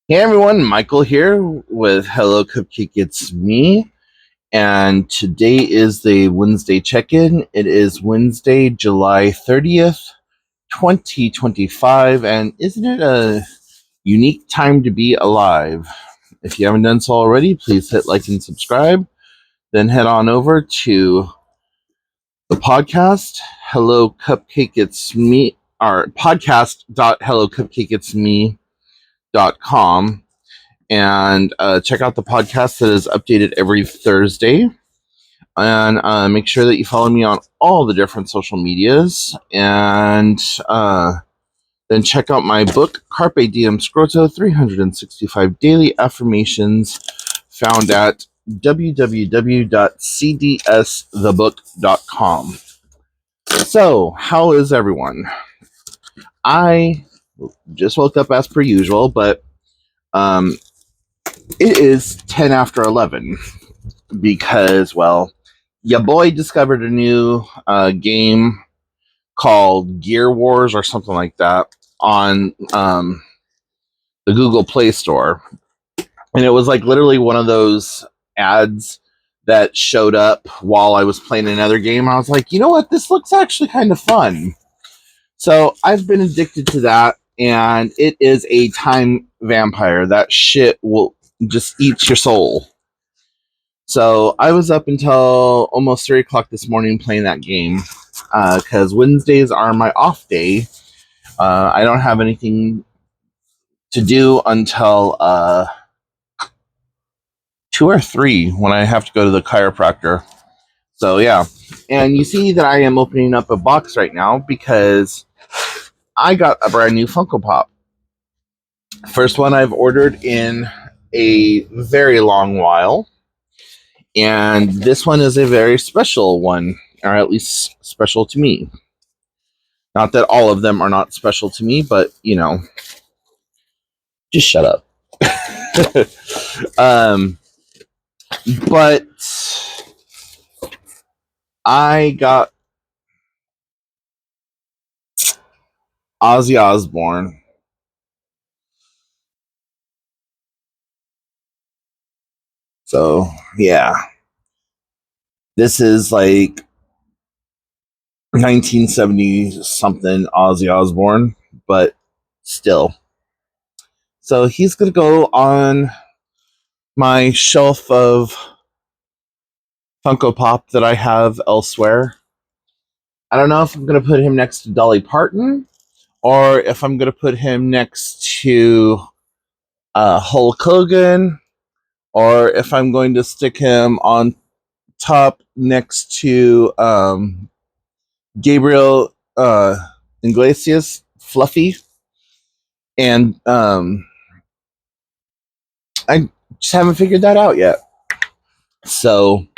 Hey everyone, Michael here with Hello Cupcake It's Me, and today is the Wednesday check-in. It is Wednesday, July 30th, 2025, and isn't it a unique time to be alive? If you haven't done so already, please hit like and subscribe. Then head on over to the podcast, Hello Cupcake It's Me, or podcast.hellocupcakeitsme.com, and check out the podcast that is updated every Thursday. And make sure that you follow me on all the different social medias. And then check out my book, Carpe Diem Scroto 365 Daily Affirmations, found at www.cdsthebook.com. So, how is everyone? I just woke up as per usual, but um, it is 10 after 11 because, well, your boy discovered a new game called Gear Wars or something like that on the Google Play Store. And it was like literally one of those ads that showed up while I was playing another game. I was like, you know what? This looks actually kind of fun. So I've been addicted to that, and it is a time vampire. That shit will just eat your soul. So I was up until almost 3 o'clock this morning playing that game because Wednesdays are my off day. I don't have anything to do until 2 or 3 when I have to go to the chiropractor. So yeah, and you see that I am opening up a box right now because I got a brand new Funko Pop. First one I've ordered in a very long while. And this one is a very special one, or at least special to me. Not that all of them are not special to me, but just shut up. um, but I got Ozzy Osbourne. So yeah, this is like 1970 something Ozzy Osbourne, but still. So he's gonna go on my shelf of Funko Pop that I have elsewhere. I don't know if I'm going to put him next to Dolly Parton or if I'm going to put him next to Hulk Hogan or if I'm going to stick him on top next to Gabriel Iglesias, Fluffy. And I just haven't figured that out yet. So,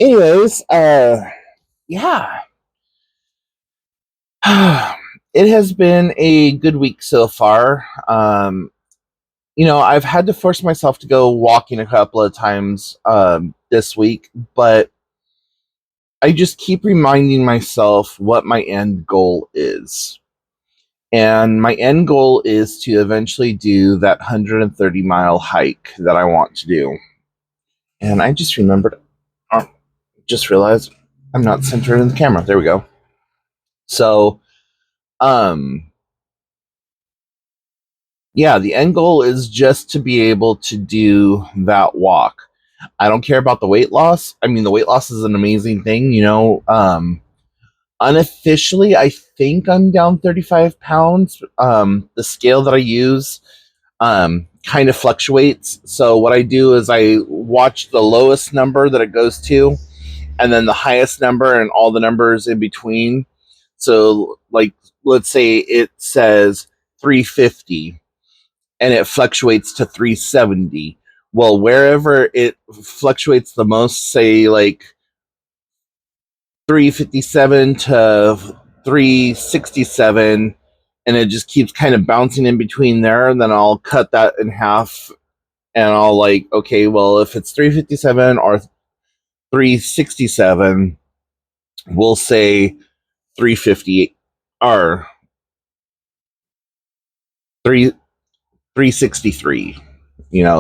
anyways, yeah. It has been a good week so far. I've had to force myself to go walking a couple of times this week, but I just keep reminding myself what my end goal is. And my end goal is to eventually do that 130-mile hike that I want to do. And I just remembered, just realized I'm not centered in the camera. There we go. So, yeah, the end goal is just to be able to do that walk. I don't care about the weight loss. I mean, the weight loss is an amazing thing, Unofficially, I think I'm down 35 pounds. The scale that I use kind of fluctuates. So what I do is I watch the lowest number that it goes to, and then the highest number and all the numbers in between. So, like, let's say it says 350 and it fluctuates to 370. Well, wherever it fluctuates the most, say like 357 to 367, and it just keeps kind of bouncing in between there, and then I'll cut that in half and I'll like, okay, well, if it's 357 or 367, we'll say 350 or 3 363,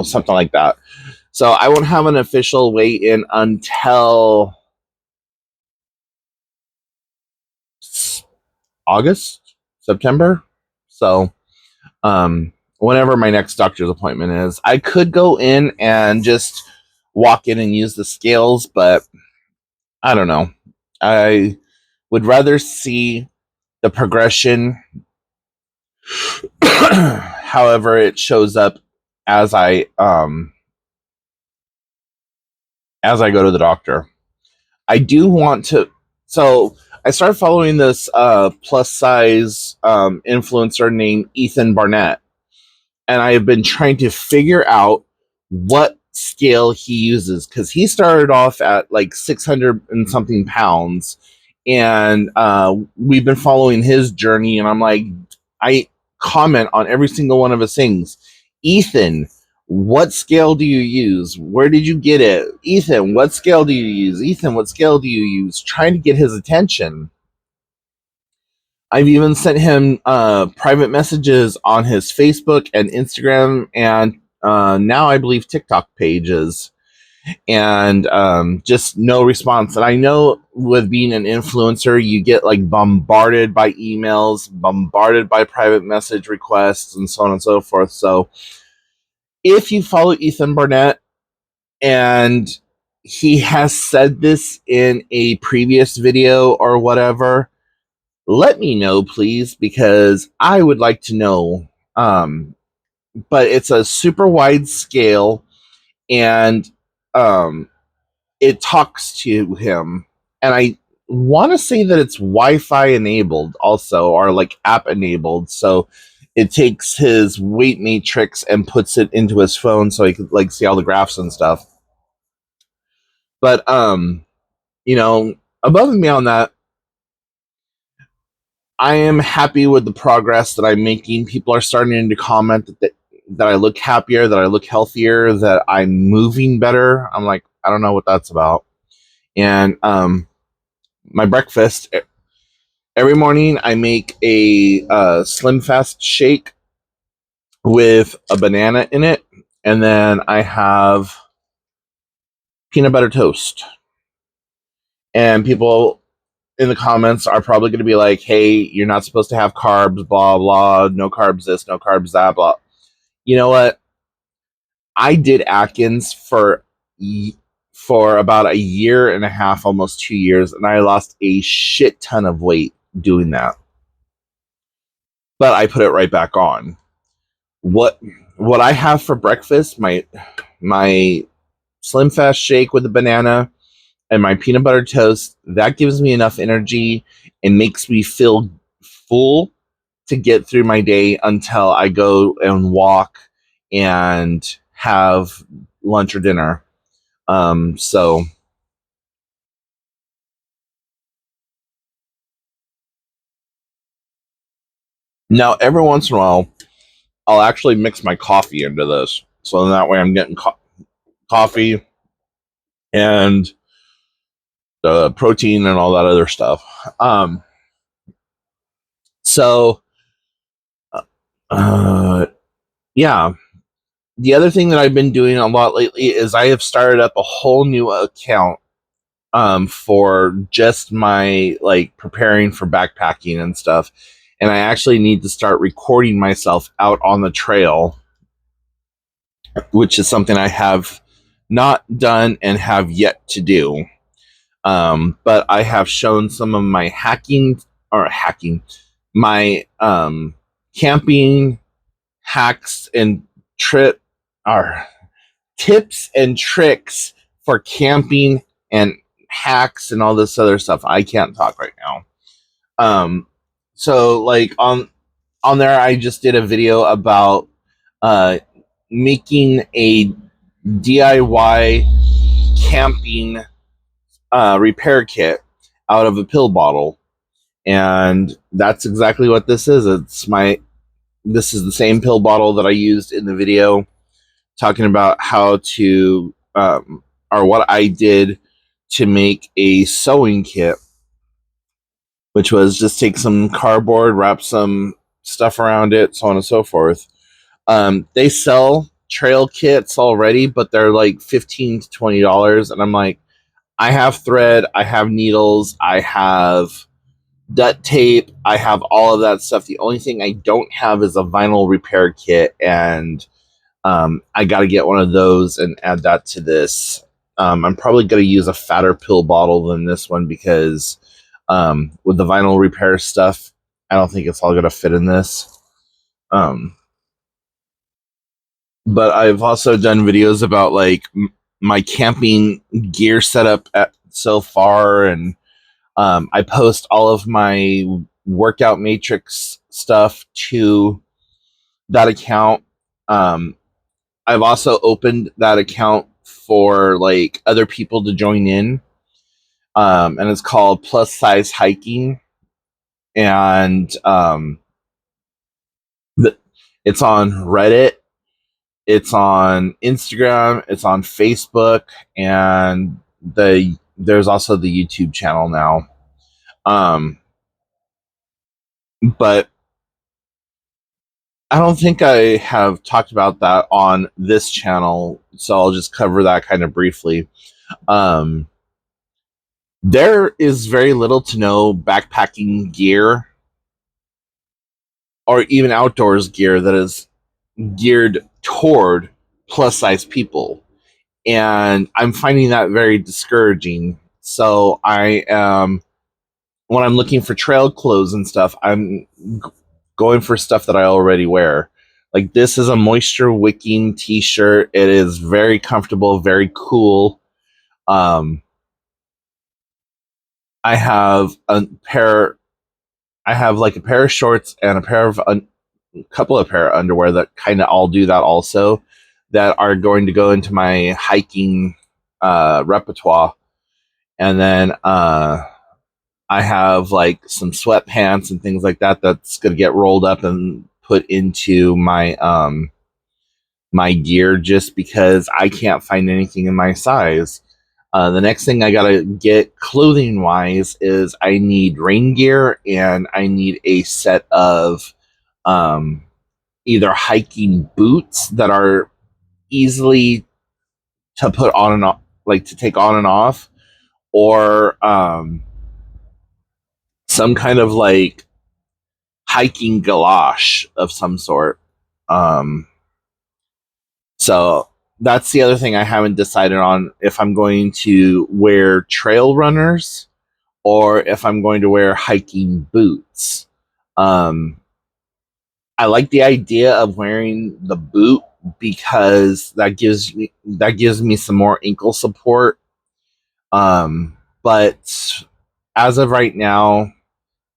something like that. So I won't have an official weigh-in until August, September. So whenever my next doctor's appointment is, I could go in and just walk in and use the scales, but I don't know. I would rather see the progression, however it shows up as I go to the doctor. I do want to. So I started following this plus size influencer named Ethan Barnett, and I have been trying to figure out what scale he uses, because he started off at like 600 and something pounds, and we've been following his journey, and I'm like, I comment on every single one of his things. Ethan, what scale do you use? Where did you get it? Ethan, what scale do you use? Ethan, what scale do you use? Trying to get his attention. I've even sent him private messages on his Facebook and Instagram, and now I believe TikTok pages, and just no response. And I know with being an influencer, you get like bombarded by emails, bombarded by private message requests, and so on and so forth. So if you follow Ethan Barnett, and he has said this in a previous video or whatever, let me know, please, because I would like to know. But it's a super wide scale, and it talks to him. And I want to say that it's Wi-Fi enabled also, or like app enabled. So it takes his weight matrix and puts it into his phone so he could like see all the graphs and stuff. But above and beyond that, I am happy with the progress that I'm making. People are starting to comment that I look happier, that I look healthier, that I'm moving better. I'm like, I don't know what that's about. And my breakfast, every morning I make a Slim Fast shake with a banana in it, and then I have peanut butter toast. And people in the comments are probably going to be like, hey, you're not supposed to have carbs, blah, blah, no carbs this, no carbs that, blah. You know what? I did Atkins for about a year and a half, almost 2 years, and I lost a shit ton of weight doing that. But I put it right back on. What I have for breakfast, my Slim Fast shake with a banana and my peanut butter toast, that gives me enough energy and makes me feel full to get through my day until I go and walk and have lunch or dinner. So now every once in a while, I'll actually mix my coffee into this. So that way I'm getting coffee and the protein and all that other stuff. So, yeah. The other thing that I've been doing a lot lately is I have started up a whole new account for just my like preparing for backpacking and stuff. And I actually need to start recording myself out on the trail, which is something I have not done and have yet to do. But I have shown some of my my camping hacks and tips and tricks for camping and hacks and all this other stuff. I can't talk right now. So like on there, I just did a video about making a DIY camping repair kit out of a pill bottle, and that's exactly what this is. This is the same pill bottle that I used in the video, talking about how to or what I did to make a sewing kit, which was just take some cardboard, wrap some stuff around it, so on and so forth. They sell trail kits already, but they're like $15 to $20, and I'm like, I have thread, I have needles, I have duct tape, I have all of that stuff. The only thing I don't have is a vinyl repair kit, and I got to get one of those and add that to this. I'm probably going to use a fatter pill bottle than this one because with the vinyl repair stuff, I don't think it's all going to fit in this. But I've also done videos about like my camping gear setup so far, and I post all of my workout matrix stuff to that account. Um, I've also opened that account for like other people to join in, and it's called Plus Size Hiking, and it's on Reddit, it's on Instagram, it's on Facebook, and there's also the YouTube channel now. But I don't think I have talked about that on this channel, so I'll just cover that kind of briefly. Um, there is very little to no backpacking gear or even outdoors gear that is geared toward plus size people. And I'm finding that very discouraging. So I am, when I'm looking for trail clothes and stuff, I'm going for stuff that I already wear. Like this is a moisture wicking t-shirt. It is very comfortable, very cool. I have a pair I have like a pair of shorts and a couple of pair of underwear that kind of all do that also, that are going to go into my hiking repertoire. And then I have like some sweatpants and things like that that's going to get rolled up and put into my gear just because I can't find anything in my size. The next thing I gotta get clothing wise is I need rain gear and I need a set of um, either hiking boots that are easily to put on and off, like to take on and off, or some kind of like hiking galosh of some sort. Um, so that's the other thing I haven't decided on, if I'm going to wear trail runners or if I'm going to wear hiking boots. Um, I like the idea of wearing the boot because that gives me some more ankle support. But as of right now,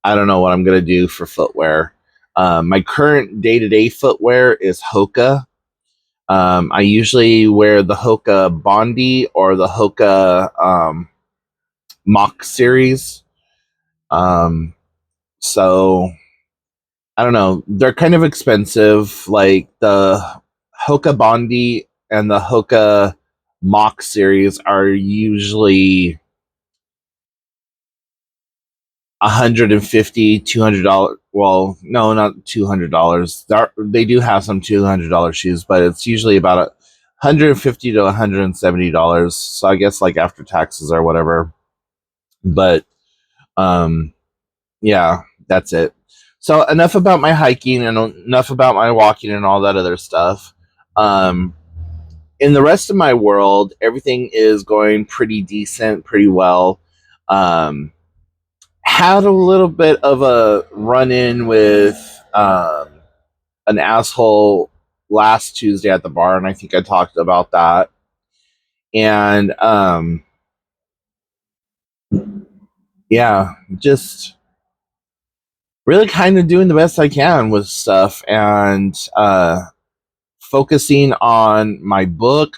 I don't know what I'm gonna do for footwear. My current day-to-day footwear is Hoka. I usually wear the Hoka Bondi or the Hoka Mach series. Um, so I don't know. They're kind of expensive. Like the Hoka Bondi and the Hoka Mach series are usually $150, $200. Well, no, not $200. They do have some $200 shoes, but it's usually about $150 to $170. So I guess like after taxes or whatever. But um, yeah, that's it. So enough about my hiking and enough about my walking and all that other stuff. Um, in the rest of my world, everything is going pretty decent, pretty well. Um, had a little bit of a run in with an asshole last Tuesday at the bar, and I think I talked about that. And yeah, just really kind of doing the best I can with stuff and focusing on my book.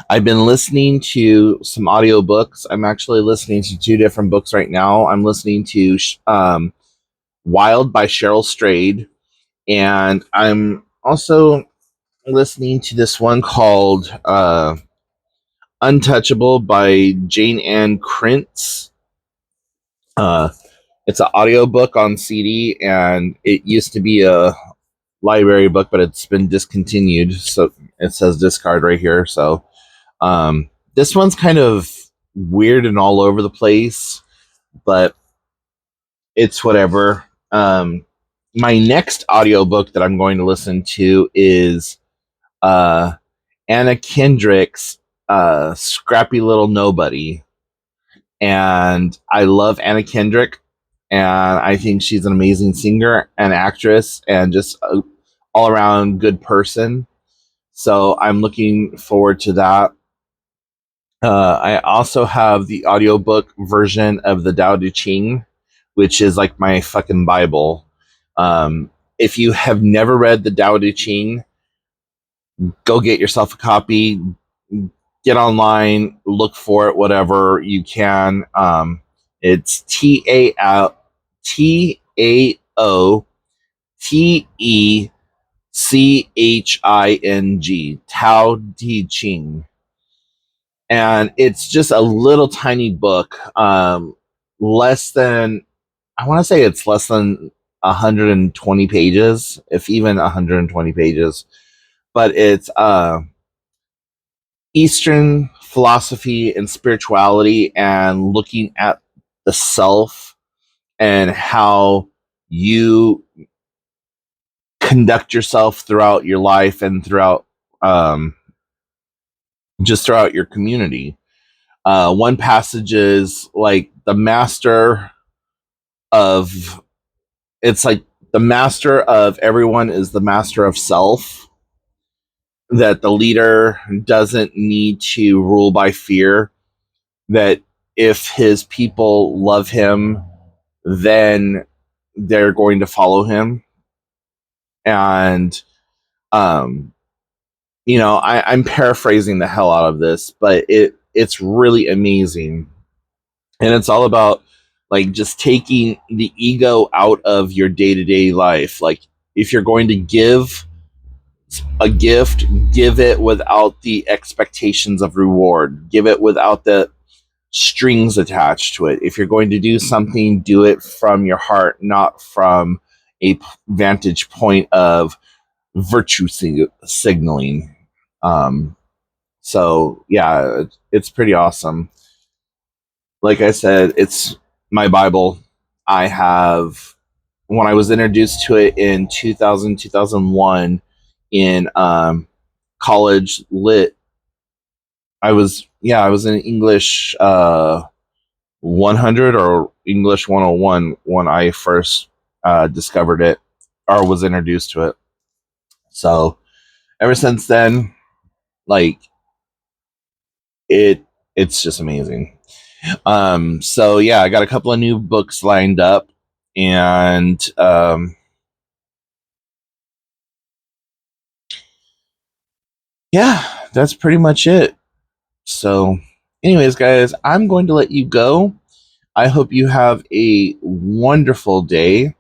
I've been listening to some audiobooks. I'm actually listening to two different books right now. I'm listening to Wild by Cheryl Strayed, and I'm also listening to this one called Untouchable by Jane Ann Krentz. Uh, it's an audiobook on CD, and it used to be a library book, but it's been discontinued. So it says discard right here. So this one's kind of weird and all over the place, but it's whatever. My next audiobook that I'm going to listen to is uh, Anna Kendrick's Scrappy Little Nobody. And I love Anna Kendrick, and I think she's an amazing singer and actress and just a all around good person. So I'm looking forward to that. I also have the audiobook version of the Tao Te Ching, which is like my fucking Bible. If you have never read the Tao Te Ching, go get yourself a copy. Get online, look for it, whatever you can. It's TAOTECHING, Tao Te Ching, and it's just a little tiny book. Less than I want to say it's less than 120 pages, if even 120 pages, but it's Eastern philosophy and spirituality and looking at the self and how you conduct yourself throughout your life and throughout um, just throughout your community. One passage is like the master of it's like the master of everyone is the master of self, that the leader doesn't need to rule by fear, that if his people love him, then they're going to follow him. And, um, I'm paraphrasing the hell out of this, but it's really amazing. And it's all about like just taking the ego out of your day to day life. Like if you're going to give a gift, give it without the expectations of reward. Give it without the strings attached to it. If you're going to do something, do it from your heart, not from a vantage point of virtue signaling. Um, so yeah, it's pretty awesome. Like I said, it's my Bible. I have when I was introduced to it in 2001 in college lit. I was in English 100 or English 101 when I first discovered it or was introduced to it. So ever since then, like it's just amazing. So yeah, I got a couple of new books lined up, and yeah, that's pretty much it. So, anyways, guys, I'm going to let you go. I hope you have a wonderful day.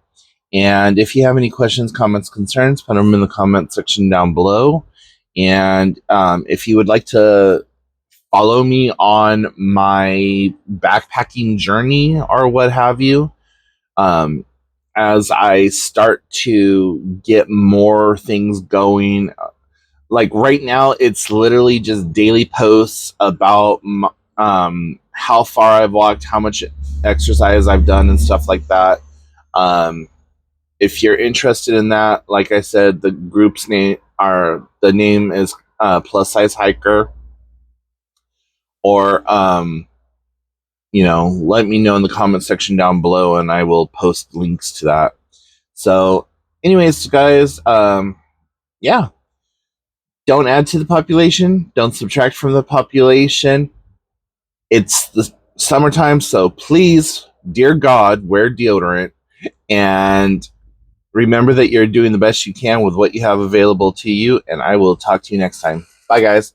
And if you have any questions, comments, concerns, put them in the comment section down below. And if you would like to follow me on my backpacking journey or what have you, um, as I start to get more things going. Like right now, it's literally just daily posts about how far I've walked, how much exercise I've done, and stuff like that. Um, if you're interested in that, like I said, the name is Plus Size Hiker, or let me know in the comment section down below, and I will post links to that. So, anyways, guys, yeah, don't add to the population, don't subtract from the population. It's the summertime, so please, dear God, wear deodorant and remember that you're doing the best you can with what you have available to you. And I will talk to you next time. Bye, guys.